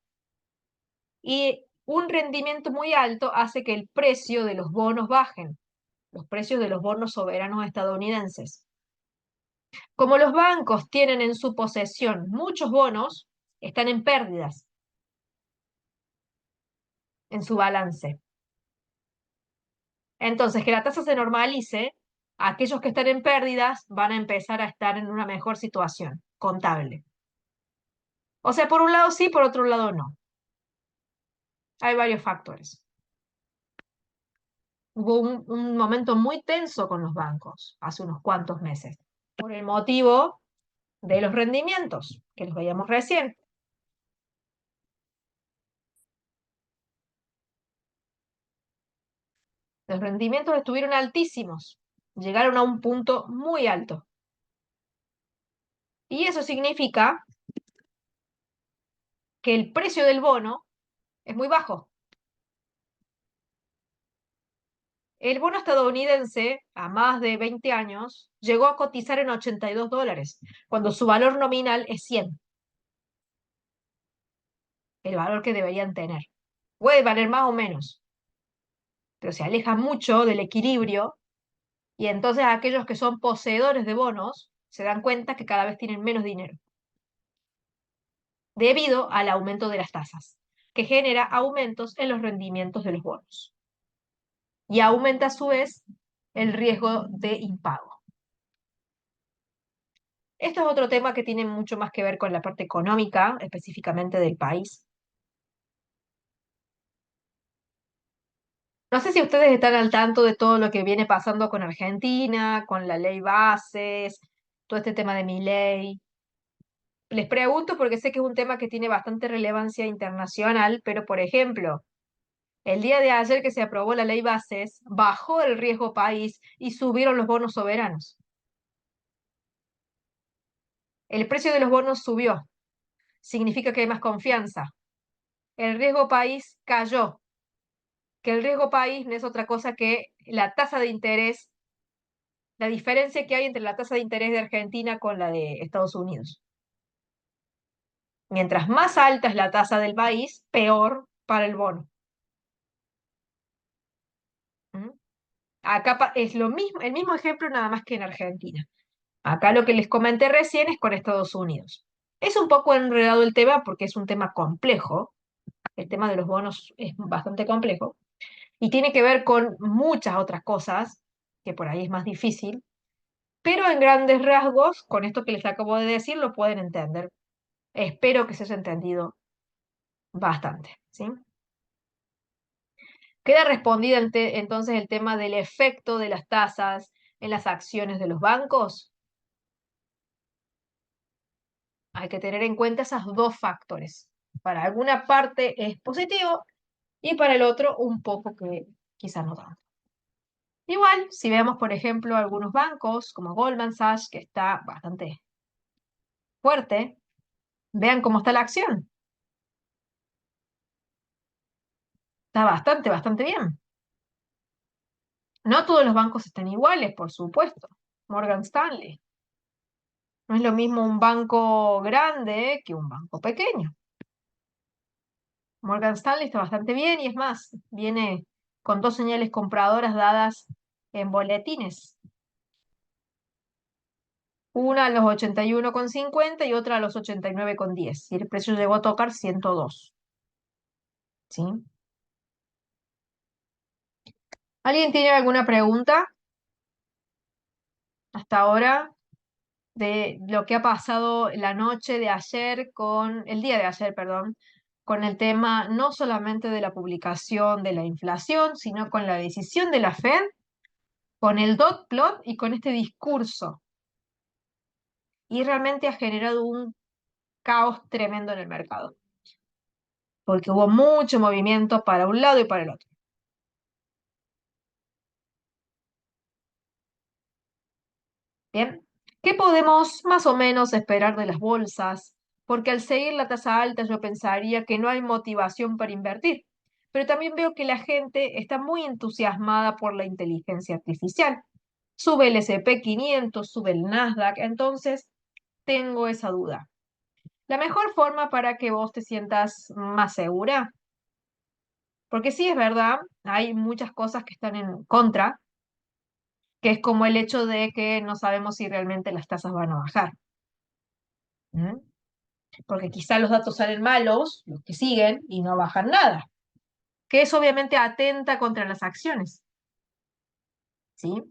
Y un rendimiento muy alto hace que el precio de los bonos bajen, los precios de los bonos soberanos estadounidenses. Como los bancos tienen en su posesión muchos bonos, están en pérdidas en su balance. Entonces, que la tasa se normalice, aquellos que están en pérdidas van a empezar a estar en una mejor situación contable. O sea, por un lado sí, por otro lado no. Hay varios factores. Hubo un momento muy tenso con los bancos hace unos cuantos meses, por el motivo de los rendimientos, que los veíamos recién. Los rendimientos estuvieron altísimos, llegaron a un punto muy alto. Y eso significa que el precio del bono es muy bajo. El bono estadounidense, a más de 20 años, llegó a cotizar en $82, cuando su valor nominal es 100, el valor que deberían tener. Puede valer más o menos, pero se aleja mucho del equilibrio y entonces aquellos que son poseedores de bonos se dan cuenta que cada vez tienen menos dinero, debido al aumento de las tasas, que genera aumentos en los rendimientos de los bonos y aumenta a su vez el riesgo de impago. Esto es otro tema que tiene mucho más que ver con la parte económica, específicamente del país. No sé si ustedes están al tanto de todo lo que viene pasando con Argentina, con la ley bases, todo este tema de mi ley. Les pregunto porque sé que es un tema que tiene bastante relevancia internacional, pero por ejemplo, el día de ayer que se aprobó la ley bases, bajó el riesgo país y subieron los bonos soberanos. El precio de los bonos subió, significa que hay más confianza. El riesgo país cayó, que el riesgo país no es otra cosa que la tasa de interés, la diferencia que hay entre la tasa de interés de Argentina con la de Estados Unidos. Mientras más alta es la tasa del país, peor para el bono. ¿Mm? Acá es lo mismo, el mismo ejemplo nada más que en Argentina. Acá lo que les comenté recién es con Estados Unidos. Es un poco enredado el tema porque es un tema complejo. El tema de los bonos es bastante complejo y tiene que ver con muchas otras cosas que por ahí es más difícil. Pero en grandes rasgos, con esto que les acabo de decir, lo pueden entender. Espero que se haya entendido bastante, ¿sí? Queda respondido entonces el tema del efecto de las tasas en las acciones de los bancos. Hay que tener en cuenta esos dos factores. Para alguna parte es positivo y para el otro un poco que quizás no tanto. Igual, si vemos, por ejemplo, algunos bancos como Goldman Sachs, que está bastante fuerte, vean cómo está la acción. Está bastante bien. No todos los bancos están iguales, por supuesto. Morgan Stanley. No es lo mismo un banco grande que un banco pequeño. Morgan Stanley está bastante bien y es más, viene con dos señales compradoras dadas en boletines. Una a los 81,50 y otra a los 89,10. Y el precio llegó a tocar 102. ¿Sí? ¿Alguien tiene alguna pregunta hasta ahora de lo que ha pasado la noche de ayer el día de ayer, perdón, con el tema no solamente de la publicación de la inflación, sino con la decisión de la Fed, con el dot plot y con este discurso? Y realmente ha generado un caos tremendo en el mercado, porque hubo mucho movimiento para un lado y para el otro. Bien, ¿qué podemos más o menos esperar de las bolsas? Porque al seguir la tasa alta yo pensaría que no hay motivación para invertir. pero también veo que la gente está muy entusiasmada por la inteligencia artificial. Sube el S&P 500, sube el Nasdaq, entonces tengo esa duda. La mejor forma para que vos te sientas más segura, porque sí es verdad, hay muchas cosas que están en contra, que es como el hecho de que no sabemos si realmente las tasas van a bajar. ¿Mm? Porque quizá los datos salen malos, los que siguen, y no bajan nada, que eso obviamente atenta contra las acciones, ¿sí?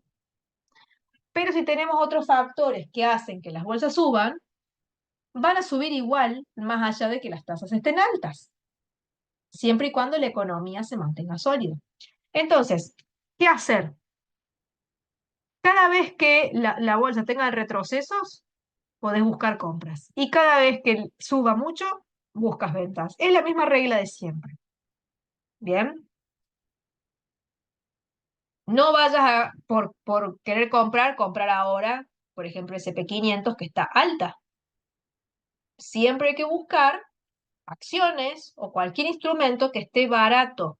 Pero si tenemos otros factores que hacen que las bolsas suban, van a subir igual, más allá de que las tasas estén altas, siempre y cuando la economía se mantenga sólida. Entonces, ¿qué hacer? Cada vez que la bolsa tenga retrocesos, podés buscar compras. Y cada vez que suba mucho, buscas ventas. Es la misma regla de siempre. Bien. No vayas por querer comprar ahora, por ejemplo, S&P 500 que está alta. Siempre hay que buscar acciones o cualquier instrumento que esté barato.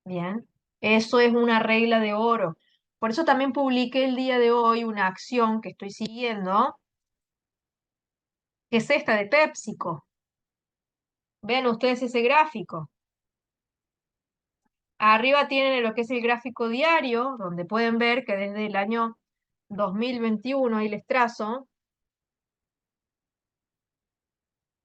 Bien. Eso es una regla de oro. Por eso también publiqué el día de hoy una acción que estoy siguiendo, que es esta de PepsiCo. Vean ustedes ese gráfico. Arriba tienen lo que es el gráfico diario, donde pueden ver que desde el año 2021, ahí les trazo,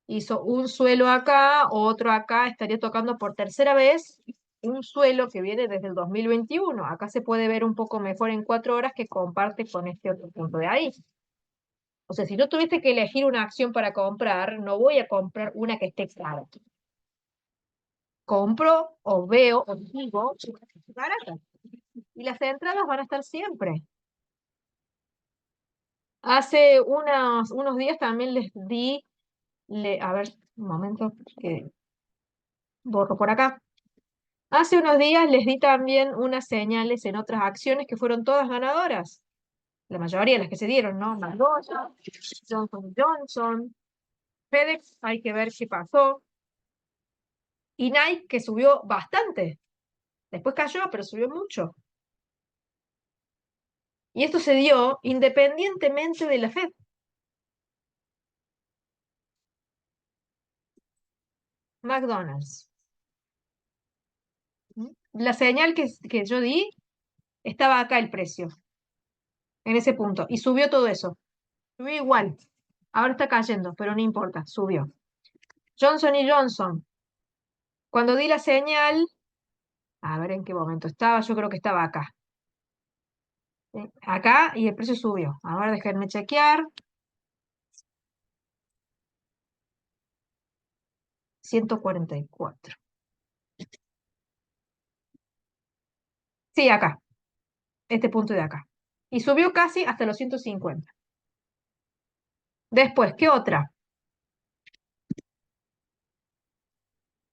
hizo un suelo acá, otro acá, estaría tocando por tercera vez un suelo que viene desde el 2021. Acá se puede ver un poco mejor en 4 horas que comparte con este otro punto de ahí. O sea, si yo tuviese que elegir una acción para comprar, no voy a comprar una que esté cara. Compro o veo o digo una que esté barata. Y las entradas van a estar siempre. Hace unos días también les di, a ver, un momento, que borro por acá. Hace unos días les di también unas señales en otras acciones que fueron todas ganadoras. La mayoría de las que se dieron, ¿no? McDonald's, Johnson Johnson, FedEx, hay que ver qué pasó. Y Nike, que subió bastante. Después cayó, pero subió mucho. Y esto se dio independientemente de la Fed. McDonald's. ¿Mm? La señal que yo di estaba acá el precio, en ese punto. Y subió todo eso. Subió igual. Ahora está cayendo, pero no importa, subió. Johnson y Johnson. Cuando di la señal, a ver en qué momento estaba, yo creo que estaba acá. Acá y el precio subió. A ver, déjenme chequear. 144. Sí, acá. Este punto de acá. Y subió casi hasta los 150. Después, ¿qué otra?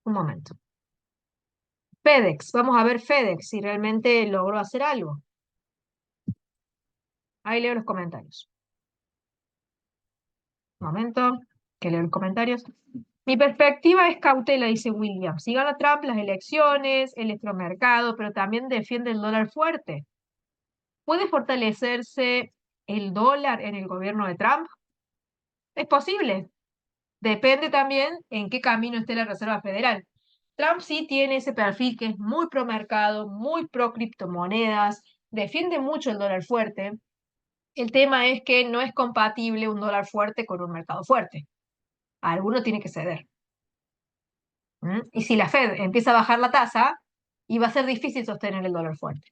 Un momento. FedEx. Vamos a ver FedEx si realmente logró hacer algo. Ahí leo los comentarios. Un momento, que leo los comentarios. Mi perspectiva es cautela, dice William. Si gana Trump las elecciones, el electromercado, pero también defiende el dólar fuerte. ¿Puede fortalecerse el dólar en el gobierno de Trump? Es posible. Depende también en qué camino esté la Reserva Federal. Trump sí tiene ese perfil que es muy pro mercado, muy pro criptomonedas, defiende mucho el dólar fuerte. El tema es que no es compatible un dólar fuerte con un mercado fuerte. Alguno tiene que ceder. ¿Mm? Y si la Fed empieza a bajar la tasa, y va a ser difícil sostener el dólar fuerte.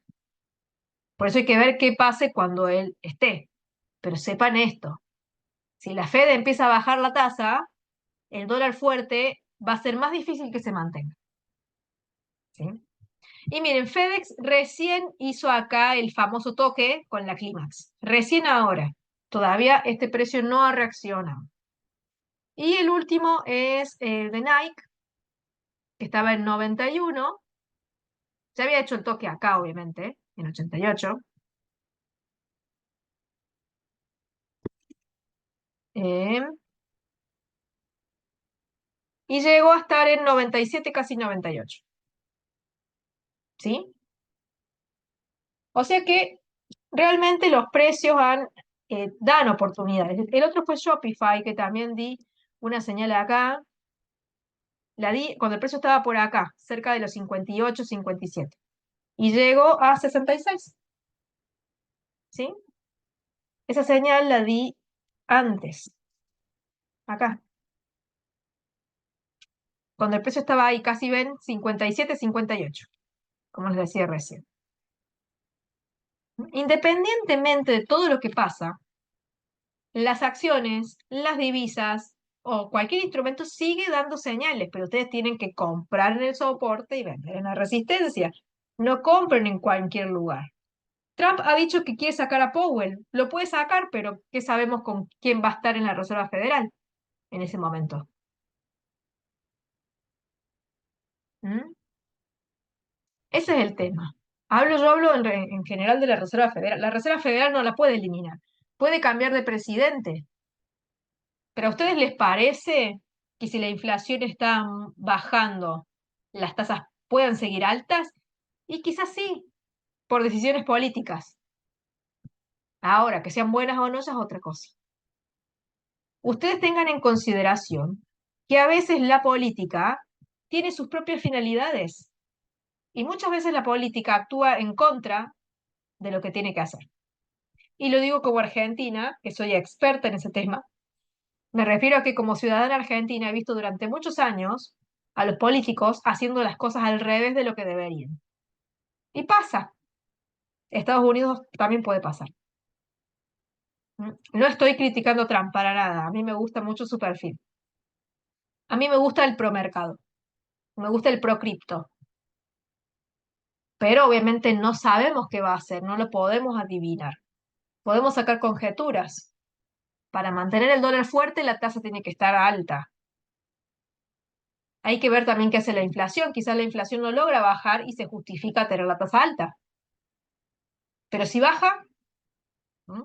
Por eso hay que ver qué pase cuando él esté. Pero sepan esto, si la Fed empieza a bajar la tasa, el dólar fuerte va a ser más difícil que se mantenga. ¿Sí? Y miren, FedEx recién hizo acá el famoso toque con la clímax. Recién ahora. Todavía este precio no ha reaccionado. Y el último es el de Nike, que estaba en 91. Se había hecho el toque acá, obviamente, en 88. Eh, y llegó a estar en 97, casi 98. ¿Sí? O sea que realmente los precios dan oportunidades. El otro fue Shopify, que también di una señal acá. La di cuando el precio estaba por acá, cerca de los 58, 57. Y llegó a 66. ¿Sí? Esa señal la di antes, acá. Cuando el precio estaba ahí, casi ven, 57, 58, como les decía recién. Independientemente de todo lo que pasa, las acciones, las divisas o cualquier instrumento sigue dando señales, pero ustedes tienen que comprar en el soporte y vender en la resistencia. No compren en cualquier lugar. Trump ha dicho que quiere sacar a Powell. Lo puede sacar, pero ¿qué sabemos con quién va a estar en la Reserva Federal en ese momento? ¿Mm? Ese es el tema. Yo hablo en general de la Reserva Federal. La Reserva Federal no la puede eliminar. Puede cambiar de presidente. Pero ¿a ustedes les parece que si la inflación está bajando, las tasas puedan seguir altas? Y quizás sí, por decisiones políticas. Ahora, que sean buenas o no, esa es otra cosa. Ustedes tengan en consideración que a veces la política tiene sus propias finalidades y muchas veces la política actúa en contra de lo que tiene que hacer. Y lo digo como argentina, que soy experta en ese tema. Me refiero a que como ciudadana argentina he visto durante muchos años a los políticos haciendo las cosas al revés de lo que deberían. Y pasa. Estados Unidos también puede pasar. No estoy criticando a Trump para nada. A mí me gusta mucho su perfil. A mí me gusta el promercado. Me gusta el pro cripto. Pero obviamente no sabemos qué va a hacer. No lo podemos adivinar. Podemos sacar conjeturas. Para mantener el dólar fuerte, la tasa tiene que estar alta. Hay que ver también qué hace la inflación. Quizás la inflación no logra bajar y se justifica tener la tasa alta. Pero si baja, ¿m?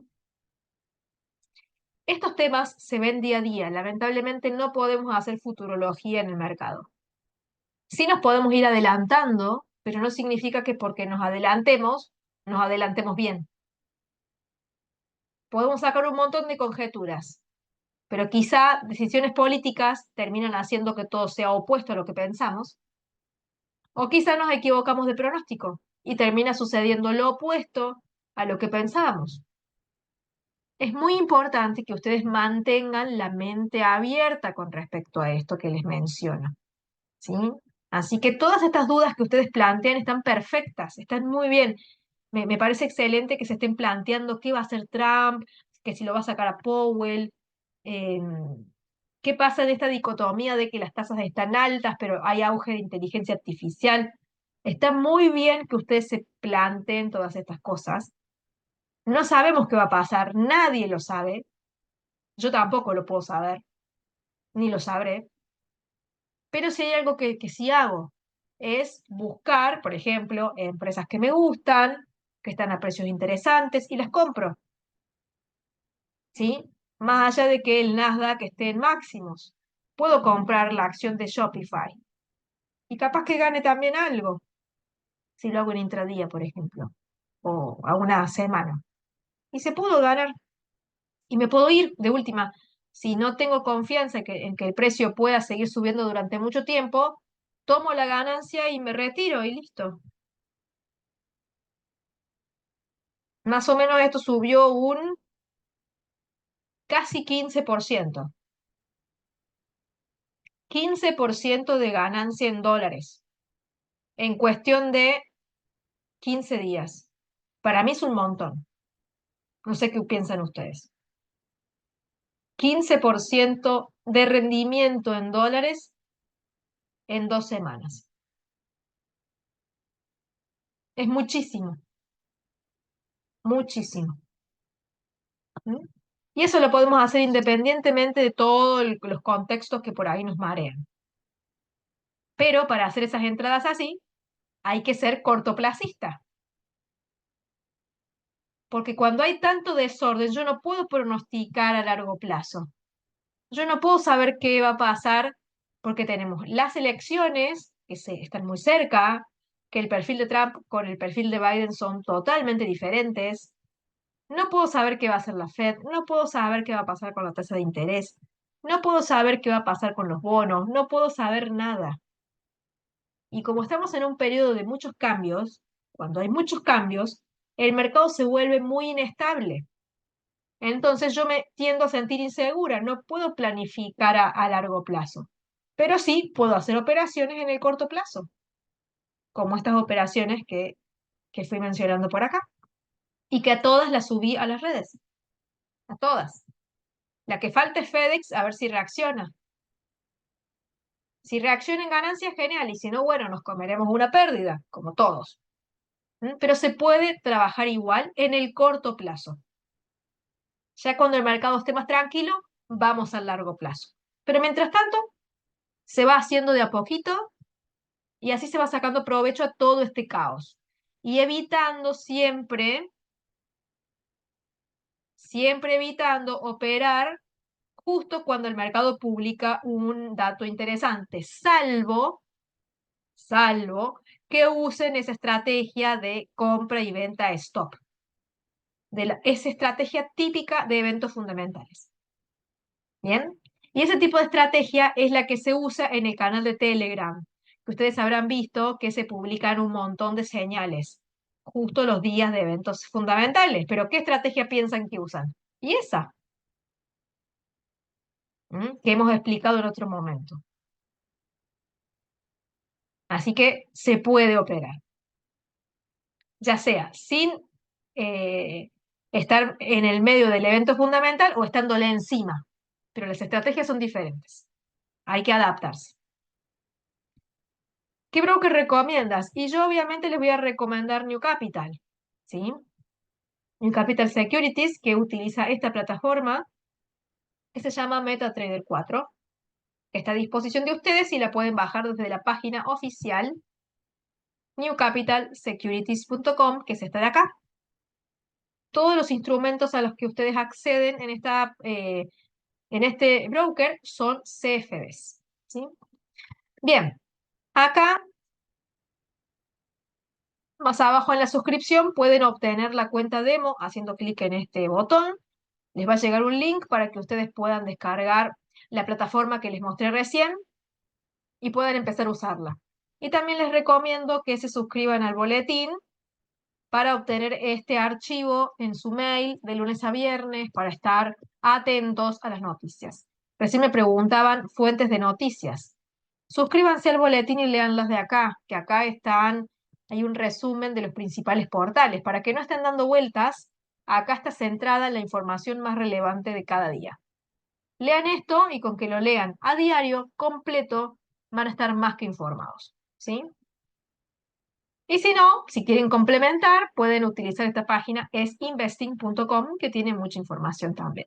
Estos temas se ven día a día. Lamentablemente no podemos hacer futurología en el mercado. Sí nos podemos ir adelantando, pero no significa que porque nos adelantemos bien. Podemos sacar un montón de conjeturas, pero quizá decisiones políticas terminan haciendo que todo sea opuesto a lo que pensamos, o quizá nos equivocamos de pronóstico y termina sucediendo lo opuesto a lo que pensábamos. Es muy importante que ustedes mantengan la mente abierta con respecto a esto que les menciono, ¿sí? Así que todas estas dudas que ustedes plantean están perfectas, están muy bien. Me parece excelente que se estén planteando qué va a hacer Trump, que si lo va a sacar a Powell, qué pasa en esta dicotomía de que las tasas están altas, pero hay auge de inteligencia artificial. Está muy bien que ustedes se planteen todas estas cosas. No sabemos qué va a pasar, nadie lo sabe. Yo tampoco lo puedo saber, ni lo sabré. Pero si hay algo que sí hago, es buscar, por ejemplo, empresas que me gustan, que están a precios interesantes y las compro, ¿sí? Más allá de que el Nasdaq esté en máximos, puedo comprar la acción de Shopify y capaz que gane también algo, si lo hago en intradía, por ejemplo, o a una semana. Y se pudo ganar y me puedo ir de última. Si no tengo confianza en que el precio pueda seguir subiendo durante mucho tiempo, tomo la ganancia y me retiro y listo. Más o menos esto subió un casi 15%. 15% de ganancia en dólares en cuestión de 15 días. Para mí es un montón. No sé qué piensan ustedes. 15% de rendimiento en dólares en 2 semanas. Es muchísimo, muchísimo. ¿Mm? Y eso lo podemos hacer independientemente de todos los contextos que por ahí nos marean. Pero para hacer esas entradas así, hay que ser cortoplacista. Porque cuando hay tanto desorden, yo no puedo pronosticar a largo plazo. Yo no puedo saber qué va a pasar porque tenemos las elecciones están muy cerca, que el perfil de Trump con el perfil de Biden son totalmente diferentes. No puedo saber qué va a hacer la Fed, no puedo saber qué va a pasar con la tasa de interés, no puedo saber qué va a pasar con los bonos, no puedo saber nada. Y como estamos en un periodo de muchos cambios, cuando hay muchos cambios, el mercado se vuelve muy inestable. Entonces yo me tiendo a sentir insegura, no puedo planificar a largo plazo, pero sí puedo hacer operaciones en el corto plazo, como estas operaciones que fui mencionando por acá, y que a todas las subí a las redes, a todas. La que falta es FedEx, a ver si reacciona. Si reacciona en ganancias, genial, y si no, bueno, nos comeremos una pérdida, como todos. Pero se puede trabajar igual en el corto plazo. Ya cuando el mercado esté más tranquilo, vamos al largo plazo. Pero mientras tanto, se va haciendo de a poquito y así se va sacando provecho a todo este caos. Y evitando siempre evitando operar justo cuando el mercado publica un dato interesante, salvo que usen esa estrategia de compra y venta stop, esa estrategia típica de eventos fundamentales. ¿Bien? Y ese tipo de estrategia es la que se usa en el canal de Telegram, que ustedes habrán visto que se publican un montón de señales, justo los días de eventos fundamentales. Pero ¿qué estrategia piensan que usan? Y esa, que hemos explicado en otro momento. Así que se puede operar, ya sea sin eh, estar en el medio del evento fundamental o estándole encima. Pero las estrategias son diferentes. Hay que adaptarse. ¿Qué broker recomiendas? Y yo obviamente les voy a recomendar New Capital, ¿sí? New Capital Securities, que utiliza esta plataforma que se llama MetaTrader 4. Está a disposición de ustedes y la pueden bajar desde la página oficial newcapitalsecurities.com, que es esta de acá. Todos los instrumentos a los que ustedes acceden en este broker son CFDs, ¿sí? Bien, acá más abajo en la suscripción pueden obtener la cuenta demo haciendo clic en este botón. Les va a llegar un link para que ustedes puedan descargar la plataforma que les mostré recién y puedan empezar a usarla. Y también les recomiendo que se suscriban al boletín para obtener este archivo en su mail de lunes a viernes para estar atentos a las noticias. Recién me preguntaban fuentes de noticias. Suscríbanse al boletín y leanlas de acá, que acá hay un resumen de los principales portales. Para que no estén dando vueltas, acá está centrada la información más relevante de cada día. Lean esto y con que lo lean a diario, completo, van a estar más que informados, ¿sí? Y si no, si quieren complementar, pueden utilizar esta página, es investing.com, que tiene mucha información también,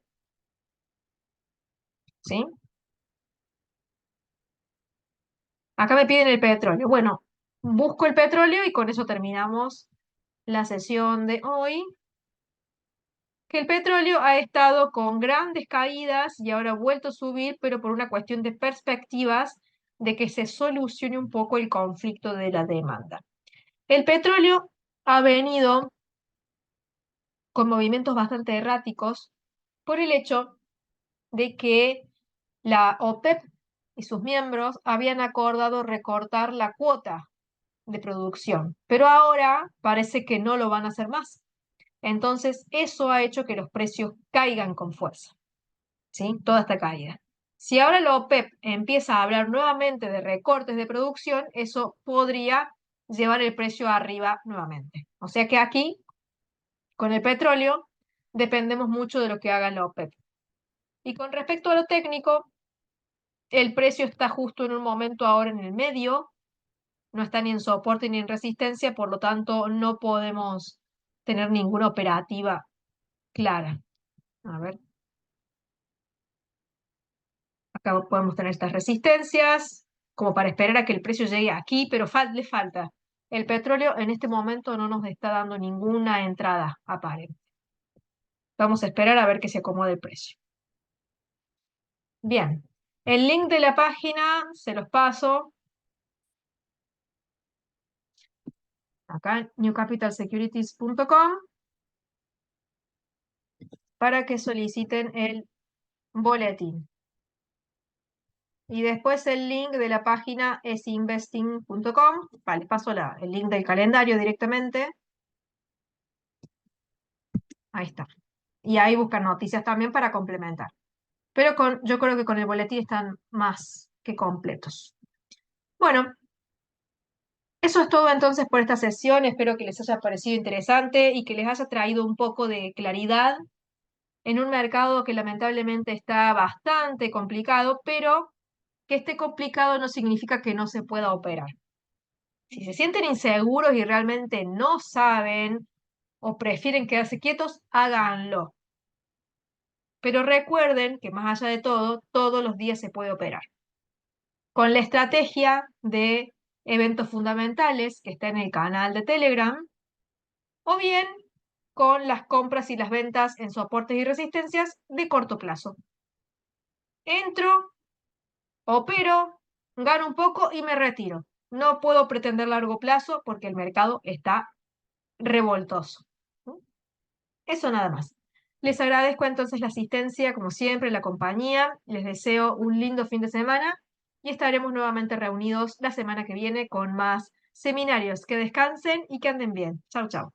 ¿sí? Acá me piden el petróleo. Bueno, busco el petróleo y con eso terminamos la sesión de hoy. Que el petróleo ha estado con grandes caídas y ahora ha vuelto a subir, pero por una cuestión de perspectivas de que se solucione un poco el conflicto de la demanda. El petróleo ha venido con movimientos bastante erráticos por el hecho de que la OPEP y sus miembros habían acordado recortar la cuota de producción, pero ahora parece que no lo van a hacer más. Entonces, eso ha hecho que los precios caigan con fuerza, ¿sí? Toda esta caída. Si ahora la OPEP empieza a hablar nuevamente de recortes de producción, eso podría llevar el precio arriba nuevamente. O sea que aquí, con el petróleo, dependemos mucho de lo que haga la OPEP. Y con respecto a lo técnico, el precio está justo en un momento ahora en el medio, no está ni en soporte ni en resistencia, por lo tanto no podemos tener ninguna operativa clara. A ver, acá podemos tener estas resistencias, como para esperar a que el precio llegue aquí, pero le falta. El petróleo en este momento no nos está dando ninguna entrada aparente. Vamos a esperar a ver que se acomode el precio. Bien, El link de la página se los paso acá, newcapitalsecurities.com, para que soliciten el boletín. Y después el link de la página es investing.com. Vale, paso el link del calendario directamente. Ahí está. Y ahí buscan noticias también para complementar. Pero yo creo que con el boletín están más que completos. Bueno, eso es todo entonces por esta sesión. Espero que les haya parecido interesante y que les haya traído un poco de claridad en un mercado que lamentablemente está bastante complicado, pero que esté complicado no significa que no se pueda operar. Si se sienten inseguros y realmente no saben o prefieren quedarse quietos, háganlo. Pero recuerden que más allá de todo, todos los días se puede operar. Con la estrategia de eventos fundamentales que está en el canal de Telegram, o bien con las compras y las ventas en soportes y resistencias de corto plazo. Entro, opero, gano un poco y me retiro. No puedo pretender largo plazo porque el mercado está revoltoso. Eso nada más. Les agradezco entonces la asistencia, como siempre, la compañía. Les deseo un lindo fin de semana y estaremos nuevamente reunidos la semana que viene con más seminarios. Que descansen y que anden bien. Chau, chau.